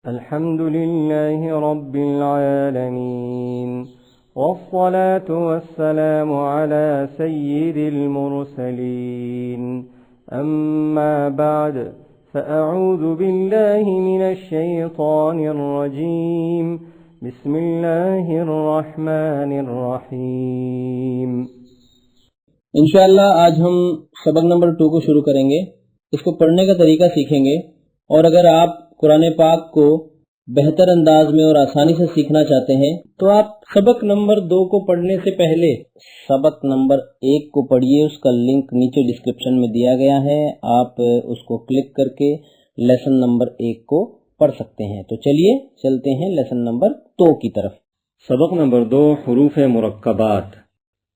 अल्हम्दुलिल्लाहि रब्बिल आलमीन वस्सलातु वस्सलामु अला सय्यिदिल मुरसलीन अम्मा बाद फ़अऊज़ु बिल्लाहि मिनश शैतानिर रजीम बिस्मिल्लाहिर रहमानिर रहीम। इंशाअल्लाह आज हम सबक नंबर 2 को शुरू करेंगे। इसको पढ़ने का तरीका सीखेंगे और अगर आप कुरान पाक को बेहतर अंदाज में और आसानी से सीखना चाहते हैं तो आप सबक नंबर 2 को पढ़ने से पहले सबक नंबर 1 को पढ़िए। उसका लिंक नीचे डिस्क्रिप्शन में दिया गया है, आप उसको क्लिक करके लेसन नंबर 1 को पढ़ सकते हैं। तो चलिए चलते हैं लेसन नंबर 2 की तरफ। सबक नंबर 2 हुरूफ मुरक्कबात।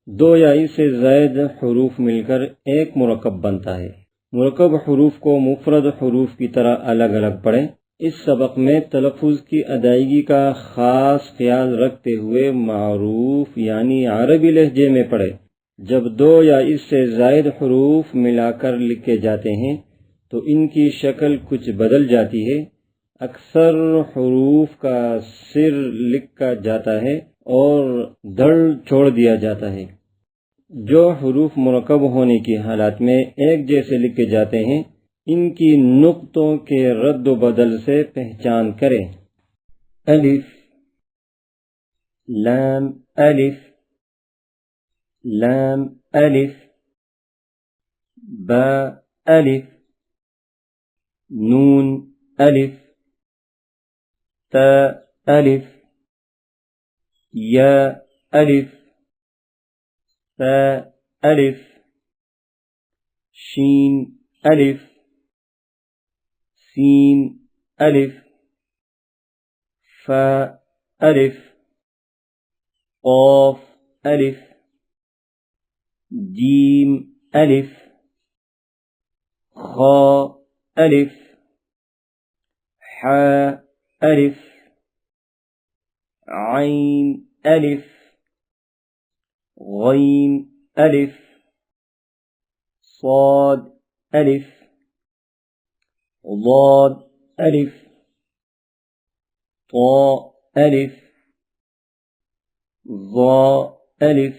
2 या इससे ज़ायद हुरूफ मिलकर एक मुरक्कब बनता है। मुरक्कब हुरूफ को मुफरद हुरूफ की तरह अलग अलग पढ़ें। इस सबक में तलफ़ुज़ की अदायगी का ख़ास ख्याल रखते हुए मारूफ यानी अरबी लहजे में पढ़ें। जब 2 या इससे ज़ायद हुरूफ मिलाकर लिखे जाते हैं तो इनकी शक्ल कुछ बदल जाती है। अक्सर हुरूफ का सिर लिखा जाता है और धड़ छोड़ दिया जाता है। जो हुरूफ मुरक्कब होने की हालत में एक जैसे लिखे जाते हैं इनकी नुक्तों के रद्द बदल से पहचान करें। अलिफ लाम अलिफ लाम अलिफ, बा अलिफ, नून अलिफ, ता अलिफ, या अलिफ, ता अलिफ, शीन अलिफ, सीन अलिफ, फा अलिफ, क़ाफ अलिफ, जीम अलिफ, खा अलिफ, हा अलिफ, आइन अलिफ, गैन अलिफ, साद अलिफ, ज़ाद अलिफ, ता अलिफ, ज़ा अलिफ,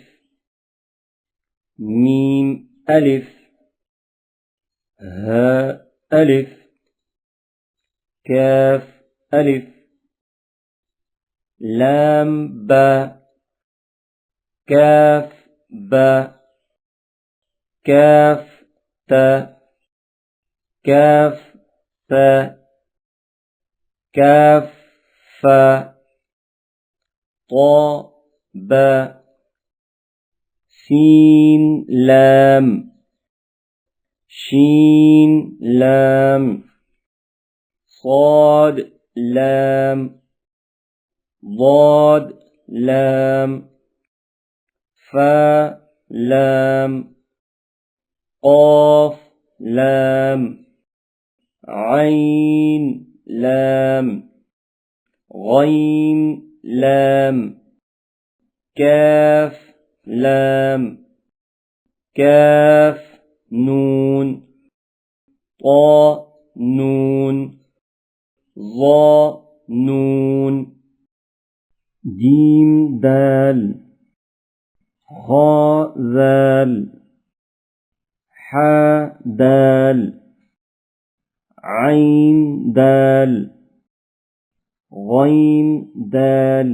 मीम अलिफ, हा अलिफ, काफ अलिफ, लाम बा, काफ बा, काफ ता, काफ ता, काफ फा, ता बा, सीन लाम, शीन लाम, साद लाम, ज़ाद लाम, फा लाम, क़ाफ लाम, आइन लाम, गैन लाम, काफ लाम, काफ नून, ता नून, ज़ा नून, जीम दाल, खा ज़ाल, हा दाल, आइन दाल, गैन दाल,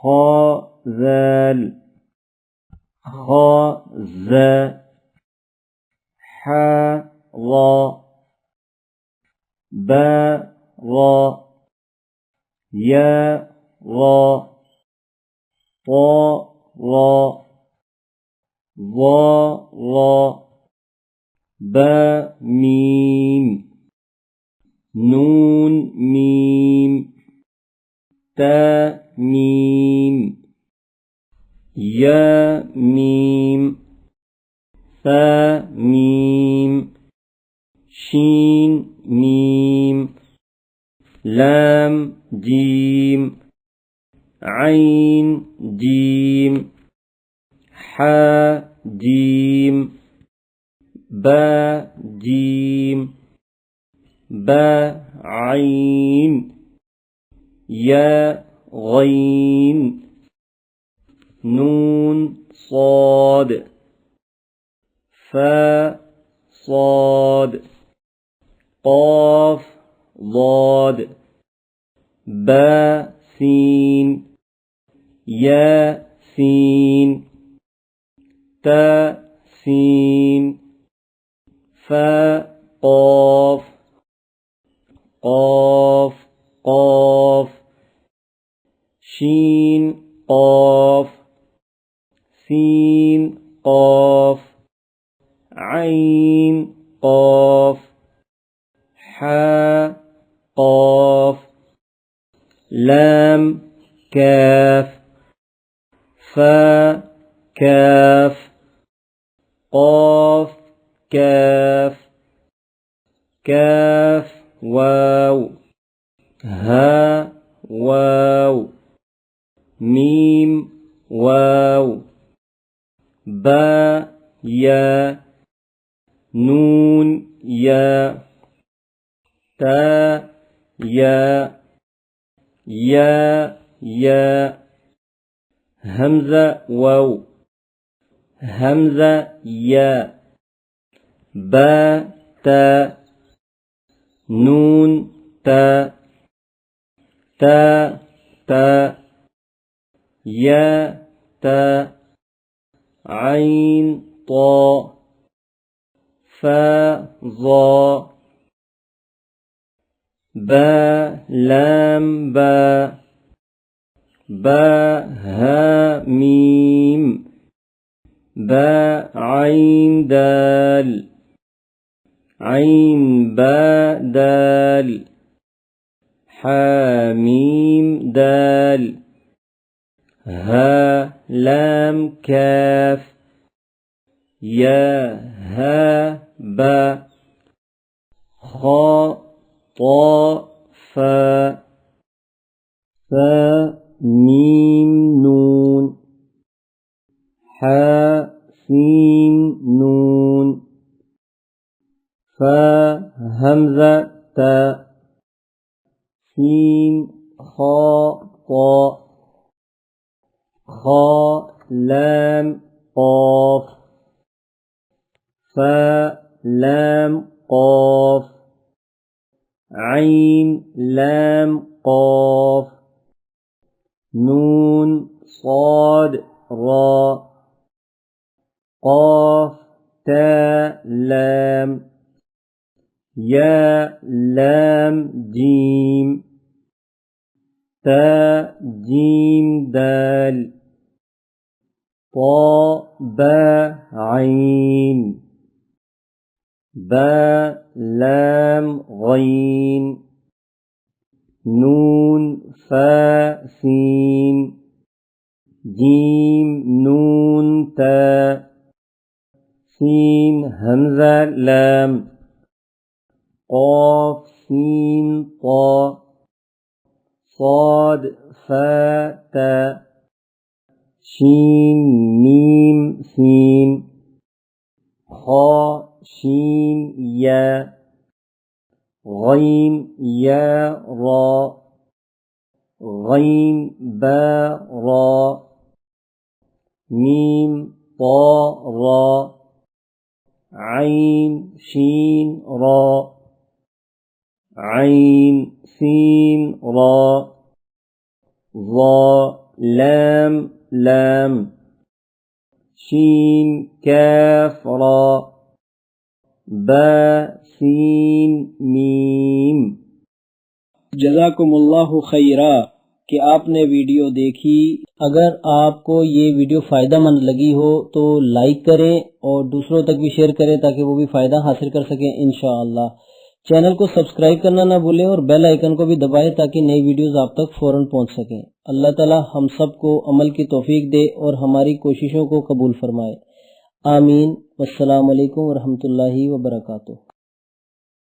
खा ज़ाल, खा ज़ा, हा ज़ा, बा ज़ा, या ज़ा, ता ज़ा, ज़ा ज़ा, बा मीम, नून मीम, ता मीम, या मीम, सा मीम, शीन मीम, लाम जीम, आइन जीम, हा जीम, बा जीम, बा आइन या गईन नून साद फा साद क़ाफ ज़ाद बा सीन या सीन ता सीन फा क़ाफ क़ाफ क़ाफ शीन क़ाफ सीन क़ाफ आइन क़ाफ हा क़ाफ लाम काफ फा काफ क़ाफ काफ काफ वाव हा वाव मीम वाव बा या नून या ता या हमज़ा वाव हमज़ा या बा ता नून ता ता ता या ता आइन ता फा ज़ा बा लाम बा बा हा मीम बा आइन दाल आइन बा दाल हा मीम दाल हा लाम काफ या हा बा खा ता फा फा मीम नून हा सीन नून फा हमज़ा ता सीन खा ता खा लाम क़ाफ फा लाम क़ाफ आइन लाम क़ाफ नून साद रा क़ाफ ता लाम या लाम जीम ता जीम दाल ता बा आइन बा लाम गईन नून फा सीन जीम नून ता सीन हमज़ा लाम क़ाफ सीन ता साद फा ता शीन मीम सीन खा शीन या गईन या रा गईन बा रा मीम ता रा आइन शीन रा आइन सीन रा ज़ा लाम लाम शीन काफ रा बा सीन मीम। जज़ाकुमुल्लाहु खैरा कि आपने वीडियो देखी। अगर आपको ये वीडियो फ़ायदेमंद लगी हो तो लाइक करें और दूसरों तक भी शेयर करें ताकि वो भी फ़ायदा हासिल कर सकें इंशाअल्लाह। चैनल को सब्सक्राइब करना ना भूलें और बेल आइकन को भी दबाएं ताकि नई वीडियोस आप तक फ़ौरन पहुंच सकें। अल्लाह ताला हम सबको अमल की तौफीक दे और हमारी कोशिशों को कबूल फरमाए। आमीन। वस्सलामु अलैकुम वरहमतुल्लाहि वबरकातुहू।